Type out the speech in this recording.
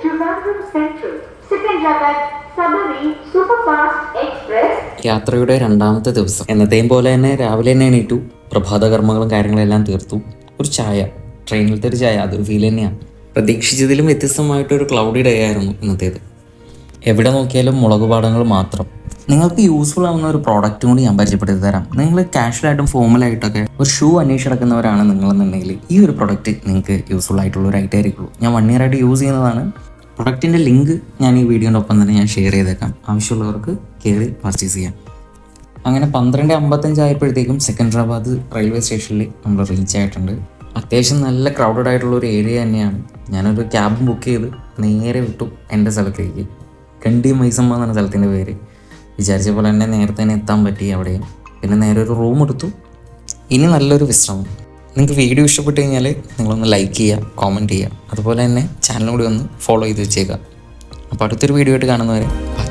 Trivandrum Central, Secunderabad, Sabari Superfast Express. യാത്രയുടെ രണ്ടാമത്തെ ദിവസം എന്നത്തെയും പോലെ തന്നെ രാവിലെ തന്നെ എണീറ്റു, പ്രഭാത കർമ്മങ്ങളും കാര്യങ്ങളെല്ലാം തീർത്തു. ഒരു ചായ, ട്രെയിനിലത്തെ ഒരു ചായ, അതൊരു ഫീൽ തന്നെയാണ്. പ്രതീക്ഷിച്ചതിലും വ്യത്യസ്തമായിട്ടൊരു ക്ലൗഡി ഡേ ആയിരുന്നു ഇന്നത്തേത്. എവിടെ നോക്കിയാലും മുളകുപാടങ്ങൾ മാത്രം. നിങ്ങൾക്ക് യൂസ്ഫുൾ ആവുന്ന ഒരു പ്രോഡക്റ്റും കൂടി ഞാൻ പരിചയപ്പെടുത്തി തരാം. നിങ്ങൾ കാഷ്വലായിട്ടും ഫോമലായിട്ടൊക്കെ ഒരു ഷൂ അന്വേഷിച്ച് നടക്കുന്നവരാണ് നിങ്ങളെന്നുണ്ടെങ്കിൽ ഈ ഒരു പ്രൊഡക്റ്റ് നിങ്ങൾക്ക് യൂസ്ഫുൾ ആയിട്ടുള്ള ഒരു ഐറ്റം ആയിരിക്കുള്ളൂ. ഞാൻ 1 year ആയിട്ട് യൂസ് ചെയ്യുന്നതാണ്. പ്രൊഡക്റ്റിൻ്റെ ലിങ്ക് ഞാൻ ഈ വീഡിയോൻ്റെ ഒപ്പം തന്നെ ഞാൻ ഷെയർ ചെയ്തേക്കാം, ആവശ്യമുള്ളവർക്ക് കയറി പർച്ചേസ് ചെയ്യാം. അങ്ങനെ 12:55 ആയപ്പോഴത്തേക്കും സെക്കൻഡറാബാദ് റെയിൽവേ സ്റ്റേഷനിൽ നമ്മൾ റീച്ച് ആയിട്ടുണ്ട്. അത്യാവശ്യം നല്ല ക്രൗഡഡ് ആയിട്ടുള്ള ഒരു ഏരിയ തന്നെയാണ്. ഞാനൊരു ക്യാബ് ബുക്ക് ചെയ്ത് നേരെ വിട്ടു എൻ്റെ സ്ഥലത്തേക്ക്. കണ്ടി മൈസമ്മ എന്നാണ് സ്ഥലത്തിൻ്റെ പേര്. വിചാരിച്ച പോലെ തന്നെ നേരത്തെ തന്നെ എത്താൻ പറ്റി അവിടെയും. പിന്നെ നേരെ ഒരു റൂം എടുത്തു. ഇനി നല്ലൊരു വിശ്രമം. നിങ്ങൾക്ക് വീഡിയോ ഇഷ്ടപ്പെട്ട് കഴിഞ്ഞാൽ നിങ്ങളൊന്ന് ലൈക്ക് ചെയ്യുക, കോമൻറ്റ് ചെയ്യുക, അതുപോലെ തന്നെ ചാനലും കൂടി ഒന്ന് ഫോളോ ചെയ്ത് വെച്ചേക്കുക. അപ്പോൾ അടുത്തൊരു വീഡിയോ ആയിട്ട് കാണുന്നവരെ ബൈ.